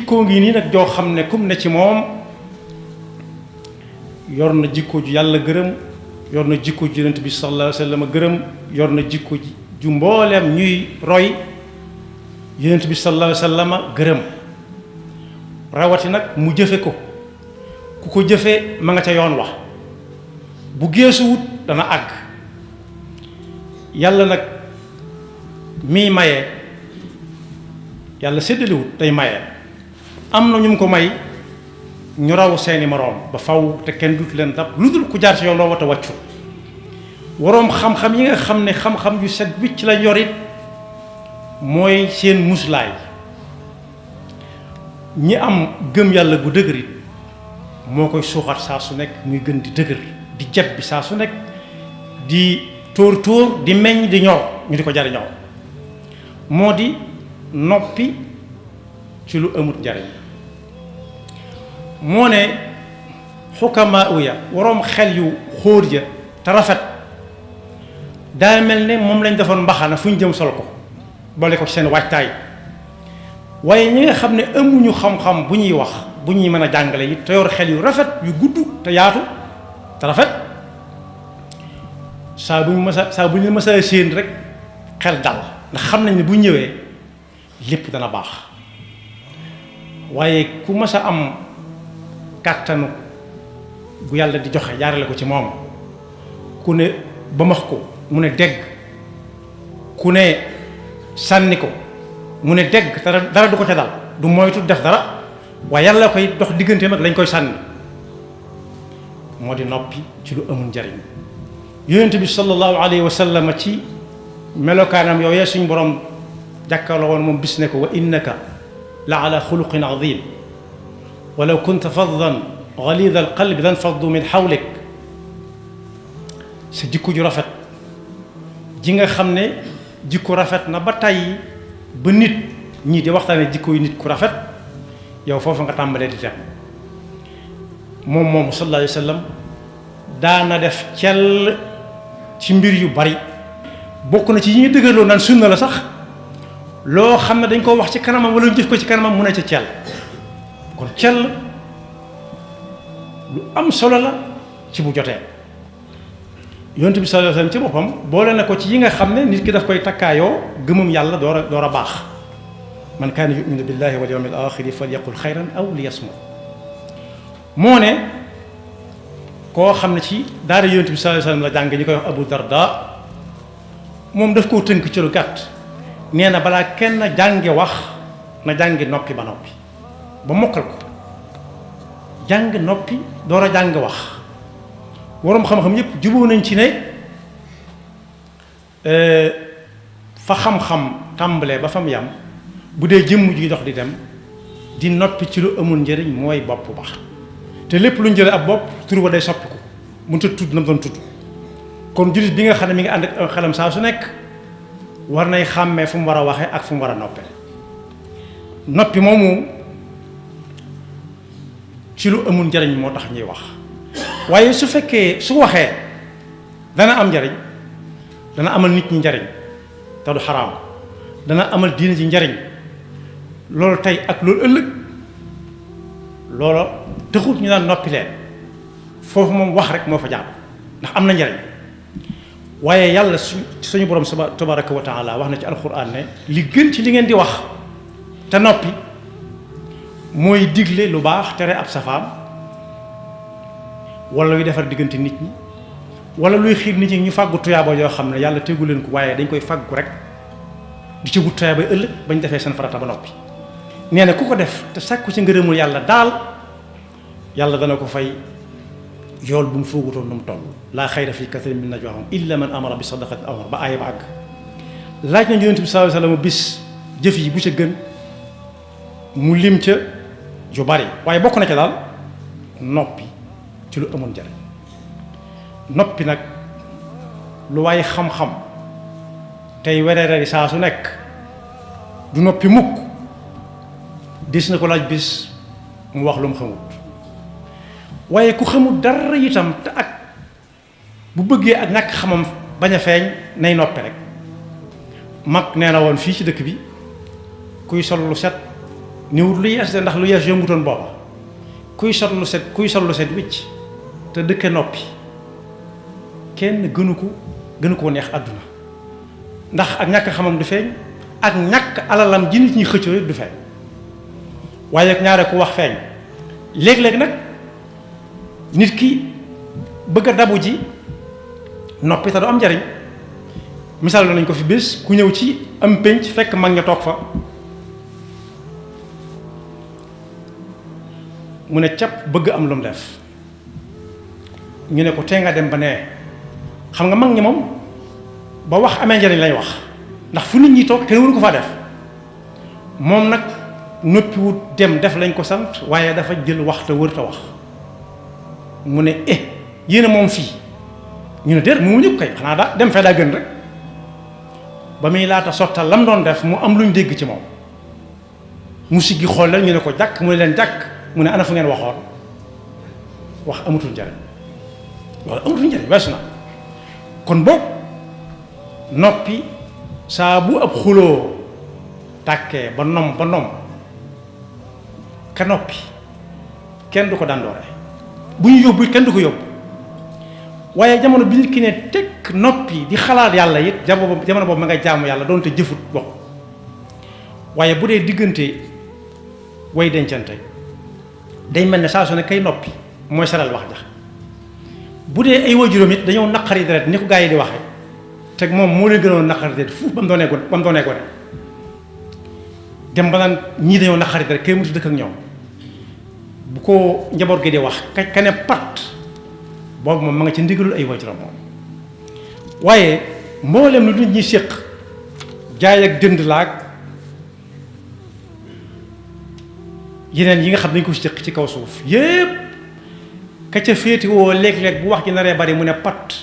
jikkoo ngi nii nag joo xam ne kum ne ci moom yor na jikko ju yàlla gërëm, yor na jikko ju yonent bi sallallahu alayhi wa sallam gërëm, yor na jikko ju mbooleem ñuy roy yonent bi sallallahu alayhi wa sallam gërëm, rawati nag mu jëfe ko. ku ko jëfee ma nga ca yoon wax bu geesuwut dana àgg. yàlla nag miy maye, yàlla séddaliwut day maye. am na ñu mu ko may ñu raw seeni moroom ba faw te kenn dut leen dab lu dul ku jaar ci yoon woo wata wàccu. waroom xam-xam yi nga xam ne xam-xam yu set wicc la yorit mooy seen muslaay. ñi am gëm yàlla gu dëgërit moo koy suuxat saa su nekk muy gën di dëgër di jeb bi saa su nekk di tóor tóor di meññ di ñor ñu di ko jariñoo. moo di noppi ci lu amut njariñ. moo ne xukamaa uya waroom xel yu xóor ja te rafet daa mel ne moom lañ defoon mbaxana fu ñu jëm sol ko boole ko ci seen waajtaay. waaye ñi nga xam ne amuñu xam-xam bu ñuy wax bu ñuy mën a jàngale yi te yor xel yu rafet yu gudd te yaatu te rafet saa bu ñu mësa séen rek xel dal ndax xam nañ ne bu ñëwee lépp dana baax. waaye ku mës a am kàttanu gu yàlla di joxe jaarale ko ci moom ku ne ba max ko mu ne dégg, ku ne sànni ko mu ne dégg dara du ko ca dal, du moytu def dara waaye yàlla koy dox digganteem ak lañ koy sànni. moo di noppi ci lu amul njariñ. yonent bi sallallahu alayhi wa sallam ci melokaanam yooyee suñ borom jàkkaarloo woon moom bis ne ko wa innaka la ala xuluqin azim walaw kunta faddan galida alqalbi lan faddu min xawlik. sa jikko ju rafet ji nga xam ne jikko rafet na ba tàyyi ba nit ñii di waxtaane jikko yu nit ku rafet yow foofu nga tàmbalee di dem. moom sallallahu alayhi wa sallam daana def cell ci mbir yu bari. bokk na ci yi ñu dëgërloo naan sunna la sax loo xam ne dañ koo wax ci kanamam wala ñu jëf ko ci kanamam mu ne ca cell. kon cell lu am solo la ci bu jotee. yonent bi sallallahu alayhi wa sallam ci boppam boole na ko ci yi nga xam ne nit ki daf koy takkaayoo gëmam yàlla door a baax. man kaana yuminu billahi wal yawmil axiri falyaqul xayran aw liyasmut. moo ne koo xam ne ci daara yonent bi sallallahu alayhi wa sallam la jàng ñi koy wax Abu Darda moom daf koo tënk ci lu gàtt. nee na balaa kenn jànge wax na jàngi noppi ba noppi ba mokkal ko jàng noppi door a jàng wax. waroom xam-xam yépp juboo nañ ci ne fa xam-xam tàmbalee ba fa mu yam bu dee jëmm ji dox di dem di noppi ci lu amul njëriñ mooy bopp ba. te lépp lu ñu jëlee ab bopp tur ba day soppiku mënut a tudd na mu doon tudd. kon jullit bi nga xam ne mi ngi ànd ak xelam saa su nekk war nay xàmmee fu mu war a waxee ak fu mu war a noppee. noppi moomu ci lu amul njëriñ moo tax ñuy wax. waaye su fekkee su waxee dana am njariñ dana amal nit ñi njariñ te du xaraam dana amal diine ji njariñ loolu tey ak loolu ëllëg loola taxut ñu daan noppi leen foofu moom wax rek moo fa jaar ndax am na njariñ. waaye yàlla suñu borom tabaraka wa taala wax na ci alquran ne li gën ci li ngeen di wax te noppi mooy digle lu baax tere ab safaan wala luy defar diggante nit ñi wala luy xiir nit ñi ñu fàggu tuyaaba yoo xam ne yàlla tegu leen ko waaye dañ koy fàggu rek di ci wut tuyaaba ëllëg bañ defee seen farata ba noppi. nee na ku ko def te sàkku ci ngërëmul yàlla daal yàlla dana ko fay yool bu mu foogutoon nu mu toll. laa xayra fi kathirin min najwaahum illa man amara bi sadaqatin aw ba aaya ba àgg. laaj na yonent bi sallallahu alayhi wa sallam bis jëf yi bu ca gën mu lim ca yu bari waaye bokk na ca daal noppi ci lu amoon njariñ. noppi nag lu waaye xam-xam tey wereerari saa su nekk du noppi mukk dis na ko laaj bis mu wax lu mu xamut. waaye ku xamul dara itam te ak bu bëggee ak ñàkk xamam bañ a feeñ nay noppi rek. mag nee na woon fii ci dëkk bi kuy sol lu set niwut lu yees de ndax lu yees yombutoon booba kuy sol lu set wicc te dëkke noppi kenn gënu ko neex àdduna ndax ak ñàkk xamam du feeñ ak ñàkk alalam ji nit ñi xëccoo du feeñ waaye ak ñaare ku wax feeñ léeg-léeg nag nit ki bëgg a dabu ji noppi te du am njariñ misaal nañ ko fi bés ku ñëw ci am pénc fekk mag ña toog fa mu ne cap bëgg am lu mu def ñu ne ko tee nga dem ba nee xam nga mag ñi moom ba wax amee njariñ lay wax ndax fu nit ñi toog kenn waru ko faa def moom nag noppiwut dem def lañ ko sant waaye dafa jël wax te wër te wax mu ne yéen a moom fii ñu ne déet mu ñëpp kay xanaa daa dem fee daa gën rek ba muy laata sottal lam doon def mu am luñ dégg ci moom mu siggi xool leen ñu ne ko jàkk mu ne leen jàkk mu ne ana fu ngeen waxoon wax amatul njariñ loolu amatul njariñ weesu na kon boog noppi saa bu ab xuloo tàkkee ba nom ka noppi kenn du ko dandoore bu ñu yóbbu kenn du ko yóbbu waaye jamono bi nit ki ne tekk noppi di xalaat yàlla it jamono boobu ma nga jaamu yàlla doonte jëfut wax waaye bu dee diggante way dencante day mel ne saa su ne kay noppi mooy saral wax ja bu dee ay waajuram it dañoo naqari deret ni ko gaa yi di waxee te moom moo leen gënoon naqari deret fuuf ba mu doonee gone dem ba naan ñii dañoo naqari deret kay mutu dëkk ak ñoom bu ko njaboot gi di wax ka ne pat boobu moom ma nga ci ndigalul ay waajuram moom waaye mboolem lu nit ñi séq jaay ak jënd laag yeneen yi nga xam dañ ko séq ci kaw suuf yépp ka ca féetiwoo léeg-léeg bu wax ji naree bari mu ne pat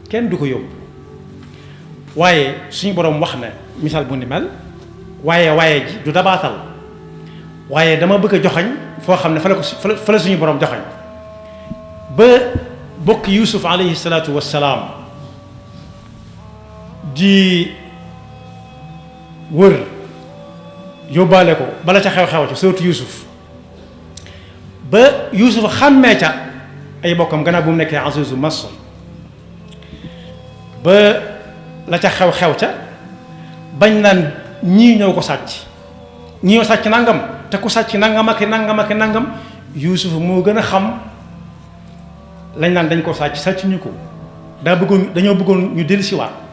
kenn du ko yóbbu waaye suñu boroom wax na misaal bu ni mel waaye ji du dabaatal waaye dama bëgg a joxañ foo xam ne fa la suñu boroom joxañ ba bokk Yuusuf alayhi salaatu wassalaam di wër yóbbaale ko bala ca xew-xew ca sootu Yuusuf ba Yuusuf xàmmee ca ay bokkam gannaaw bu mu nekkee azizu Masr ba la ca xew-xew ca bañ naan ñii ñoo ko sàcc ñii ñoo sàcc nangam te ku sàcc nangam ak nangam Yuusuf moo gën a xam lañ naan dañ ko sàcc ñu ko dañoo bëggoon ñu dellusiwaat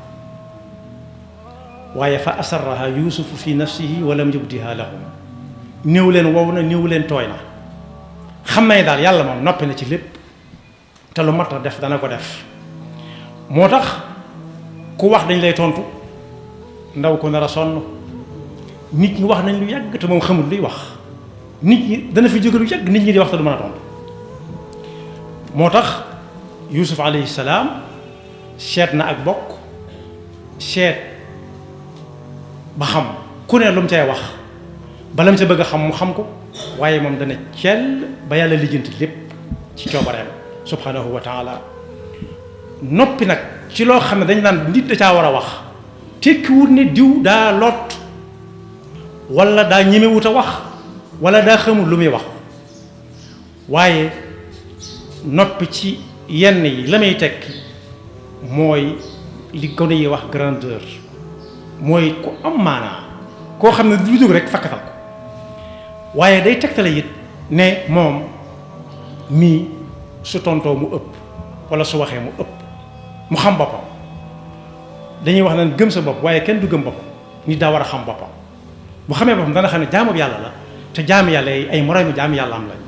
waaye fa asarraha Yuusufu fi nafsihi wa lam yubdiha lahum néew leen wow na néew leen tooy na xam ne daal yàlla moom noppi na ci lépp te lu mat a def dana ko def moo tax ku wax dañ lay tontu ndaw ko nar a sonn nit ñi wax nañ lu yàgg te moom xamul luy wax nit ñi dana fi jóge lu yàgg nit ñi di wax te du mën a tontu moo tax Yuusuf alayhi salaam seet na ak bokk seet ba xam ku ne lu mu cay wax bala mu ca bëgg a xam mu xam ko waaye moom dana cell ba yàlla lijjanti lépp ci coobareem subhanahu wa taala noppi nag ci loo xam ne dañ naan nit da caa war a wax tekkiwut ne diw daa lot wala daa ñemewut a wax wala daa xamul lu muy wax waaye noppi ci yenn yi la may tekki mooy li gone yi wax grandeur mooy ku am maanaa koo xam ne du jóg rek fakkatal ko waaye day tegtale it ne moom mii su tontoo mu ëpp wala su waxee mu ëpp mu xam boppam dañuy wax naan gëm sa bopp waaye kenn du gëm boppam nit daa war a xam boppam bu xamee boppam dana xam ne jaamu yàlla la te jaami yàlla yi ay moroomi jaami yàlla am lañ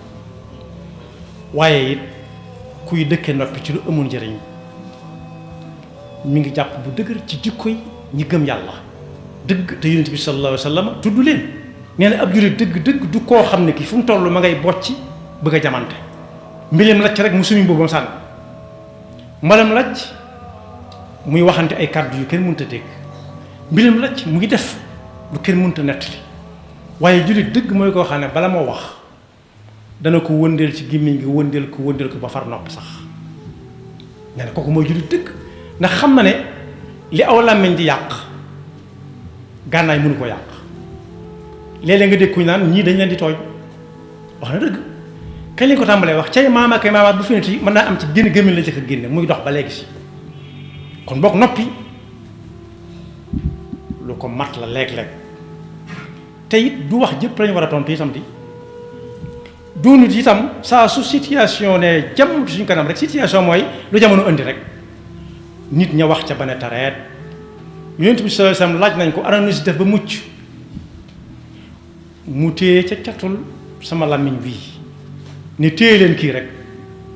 waaye it kuy dëkke noppi ci lu amul njëriñ mi ngi jàpp bu dëgër ci jikko yi ñi gëm yàlla dëgg te yonent bi sallallahu alayhi wa sallam tudd leen nee na ab jullit dëgg du koo xam ne ki fu mu toll ma ngay bocci bëgg a jamante mbileem lacc rek mu sumi boobam sànni mbalam lacc muy waxante ay kàddu yu kenn mënta dégg mbileem lacc mu ngi def lu kenn mënta nettali waaye jullit dëgg mooy koo xam ne bala moo wax dana ko wëndeel ci gémmiñ gi wëndeel ko ba far nopp sax nee na kooku mooy jullit dëgg ndax xam na ne li aw làmmiñ di yàq gànnaay mënu ko yàq léeg-léeg nga dégg kuñ naan ñii dañ leen di tooñ wax na dëgg kañ lañ ko tàmbalee wax cay maam ak maamaat bu fi ne mën naa am ci génn gémmiñ la ci ko génne muy dox ba léegi si kon bokk noppi lu ko mat la léeg-léeg te it du wax jëpp lañu war a tontu itam di doonut itam saa su situation ne jàmm suñ kanam rek situation mooy lu jamono indi rek nit ña wax ca ba ne tareet yonent bi sallallahu alayhi wasallam laaj nañ ko ana nu si def ba mucc mu téye ca catul sama làmmiñ wii ne téye leen kii rek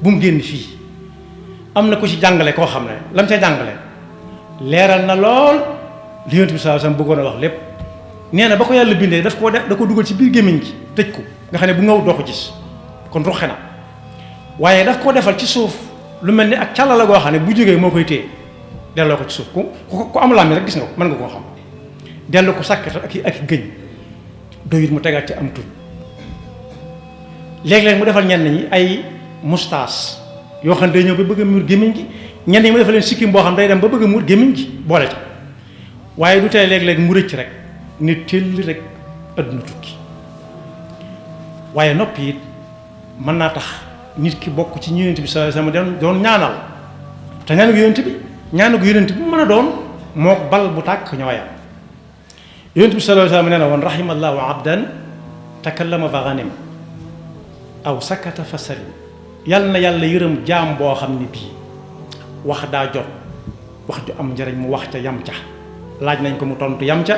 bu mu génn fii am na ko ci jàngale koo xam ne lam ca jàngale leeral na lool li yonent bi sallallahu alayhi wasallam bëggoon a wax lépp nee na ba ko yàlla bindee daf koo def da ko dugal ci biir gémmiñ gi tëj ko nga xam ne bu ngaw doo ko gis kon ruxe na waaye daf koo defal ci suuf lu mel ni ak càlla la goo xam ne bu jógee moo koy téye delloo ko ci suuf ku am làmmiñ rek gis nga ko mën nga koo xam dellu ko sàkkata ak i gëñ doyut mu tegaat ci am tuñ léeg-léeg mu defal ñenn ñi ay moustache yoo xam ne day ñëw ba bëgg a muur gémmiñ gi ñenn ñi mu defal leen sikkim boo xam ne day dem ba bëgg a muur gémmiñ gi boole ca waaye du tey léeg-léeg mu rëcc rek ni tëll rek adduna tukki waaye noppi it mën naa tax nit ki bokk ci yonent bi sallallahu alayhi wasallam doon ñaanal te ñaanu yonent bi mu mën a doon moo bal bu tàkk ñooyam yonent bi sallallahu alayhi wasallam nee na woon rahimallahu abdan takallama fa ghanim aw sakata fa salim yàlla na yàlla yërëm jaam boo xam ne bii wax daa jot wax ju am njëriñ mu wax ca yam ca laaj nañ ko mu tontu yam ca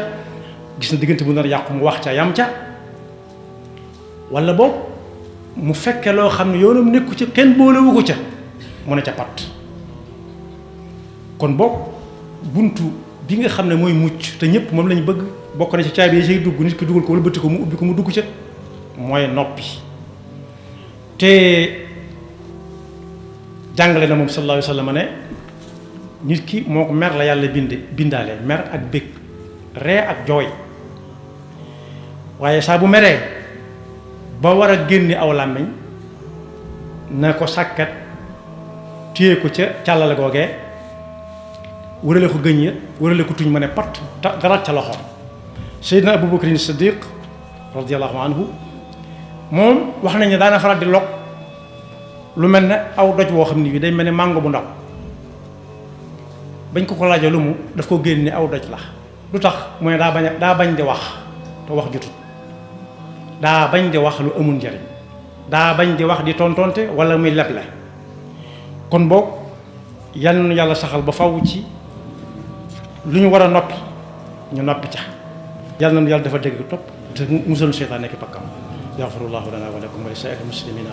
gis na diggante bu nar yàqu mu wax ca yam ca wala boobu mu fekke loo xam ne yoonam nekku ca kenn boolewu ko ca mu ne ca pat kon boog buntu bi nga xam ne mooy mucc te ñëpp moom lañu bëgg bokk na ci caabi yi say dugg nit ki dugal ko wala bëtti ko mu ubbi ko mu dugg ca mooy noppi te jàngale na moom sallallahu alayhi wa sallam ne nit ki moo ko mer la yàlla bindaale mer ak bëgg ree ak jooy waaye saa bu meree ba war a génne aw làmmiñ na ko sàkkat téye ko ca càllale googee wërale ko gëñ ya wërale ko tuñ ma ne pat garat ca loxoom Seydina Abu Bakrin Siddiq radiyallahu anhu moom wax nañ ne daana faral di log lu mel ne aw doj woo xam ne bii day mel ne màngo bu ndaw bañ ko laajee lu mu daf ko génne aw doj la lu tax mu ne daa bañ di wax te wax jutut daa bañ di wax lu amul njariñ daa bañ di wax di tontonte wala muy leble kon boog yal na yàlla saxal ba faw ci lu ñu war a noppi ñu noppi ca yàlla na yàlla dafa dégg topp te musal seytaan nekk pakkam yaxfirullahu lana wa lakum wa li saa'iril muslimina